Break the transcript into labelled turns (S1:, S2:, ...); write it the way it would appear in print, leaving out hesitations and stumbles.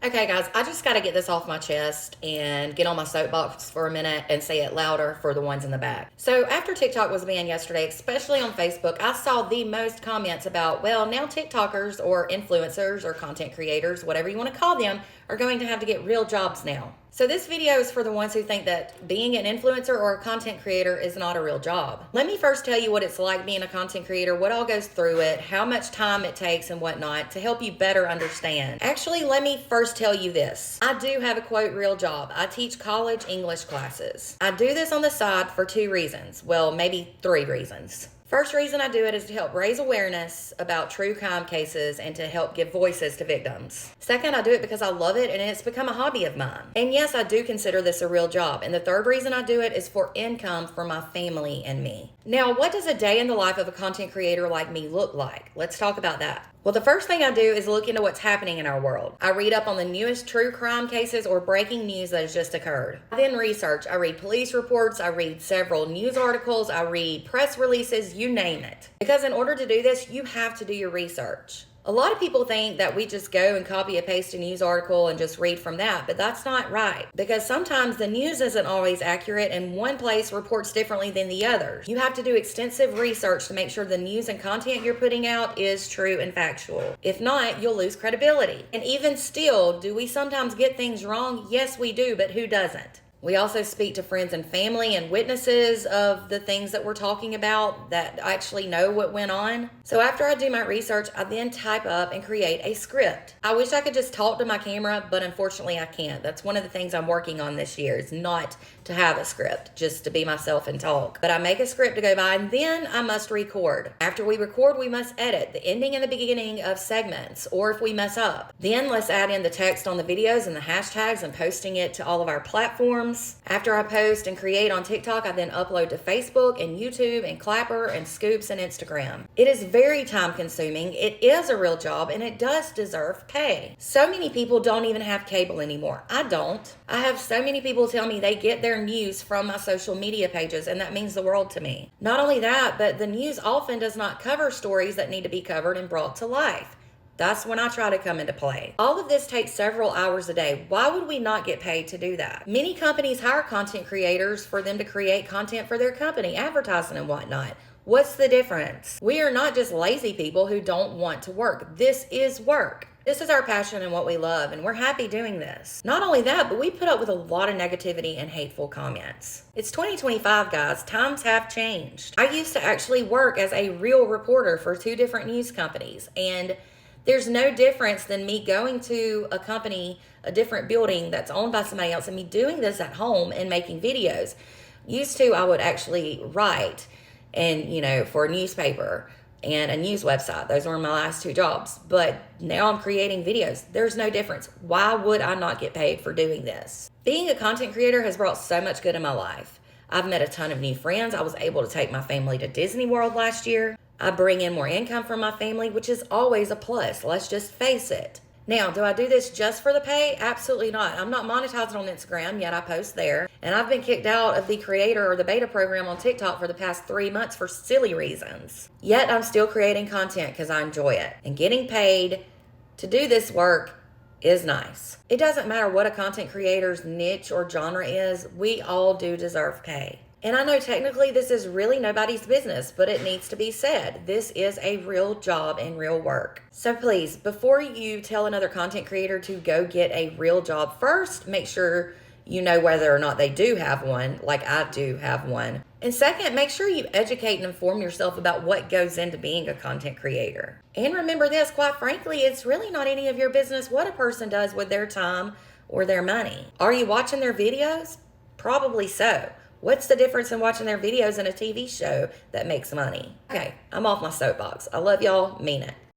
S1: Okay, guys, I just got to get this off my chest and get on my soapbox for a minute and say it louder for the ones in the back. So, after TikTok was banned yesterday, especially on Facebook, I saw the most comments about, well, now TikTokers or influencers or content creators, whatever you want to call them, are going to have to get real jobs now. So this video is for the ones who think that being an influencer or a content creator is not a real job. Let me first tell you what it's like being a content creator, what all goes through it, how much time it takes and whatnot to help you better understand. Actually, let me first tell you this. I do have a quote real job. I teach college English classes. I do this on the side for 2 reasons. Well, maybe 3 reasons. First reason I do it is to help raise awareness about true crime cases and to help give voices to victims. Second, I do it because I love it and it's become a hobby of mine. And yes, I do consider this a real job. And the third reason I do it is for income for my family and me. Now, what does a day in the life of a content creator like me look like? Let's talk about that. Well, the first thing I do is look into what's happening in our world. I read up on the newest true crime cases or breaking news that has just occurred. I then research. I read police reports. I read several news articles. I read press releases, you name it. Because in order to do this, you have to do your research. A lot of people think that we just go and copy and paste a news article and just read from that, but that's not right. Because sometimes the news isn't always accurate and one place reports differently than the others. You have to do extensive research to make sure the news and content you're putting out is true and factual. If not, you'll lose credibility. And even still, do we sometimes get things wrong? Yes, we do, but who doesn't? We also speak to friends and family and witnesses of the things that we're talking about that actually know what went on. So after I do my research, I then type up and create a script. I wish I could just talk to my camera, but unfortunately I can't. That's one of the things I'm working on this year, is not to have a script, just to be myself and talk. But I make a script to go by and then I must record. After we record, we must edit the ending and the beginning of segments, or if we mess up. Then let's add in the text on the videos and the hashtags and posting it to all of our platforms. After I post and create on TikTok, I then upload to Facebook and YouTube and Clapper and Scoops and Instagram. It is very time consuming. It is a real job and it does deserve pay. So many people don't even have cable anymore. I don't. I have so many people tell me they get their news from my social media pages, and that means the world to me. Not only that, but the news often does not cover stories that need to be covered and brought to life. That's when I try to come into play. All of this takes several hours a day. Why would we not get paid to do that? Many companies hire content creators for them to create content for their company, advertising and whatnot. What's the difference? We are not just lazy people who don't want to work. This is work. This is our passion and what we love, and we're happy doing this. Not only that, but we put up with a lot of negativity and hateful comments. It's 2025, guys. Times have changed. I used to actually work as a real reporter for 2 different news companies, and there's no difference than me going to a company, a different building that's owned by somebody else, and me doing this at home and making videos. Used to, I would actually write and, for a newspaper and a news website. Those were my last 2 jobs. But now I'm creating videos. There's no difference. Why would I not get paid for doing this? Being a content creator has brought so much good in my life. I've met a ton of new friends. I was able to take my family to Disney World last year. I bring in more income from my family, which is always a plus. Let's just face it. Now, do I do this just for the pay? Absolutely not. I'm not monetizing on Instagram, yet I post there. And I've been kicked out of the creator or the beta program on TikTok for the past 3 months for silly reasons. Yet I'm still creating content because I enjoy it. And getting paid to do this work is nice. It doesn't matter what a content creator's niche or genre is, we all do deserve pay. And I know technically this is really nobody's business, but it needs to be said. This is a real job and real work. So please, before you tell another content creator to go get a real job, first, make sure you know whether or not they do have one, like I do have one. And second, make sure you educate and inform yourself about what goes into being a content creator. And remember this, quite frankly, it's really not any of your business what a person does with their time or their money. Are you watching their videos? Probably so. What's the difference in watching their videos and a TV show that makes money? Okay, I'm off my soapbox. I love y'all, mean it.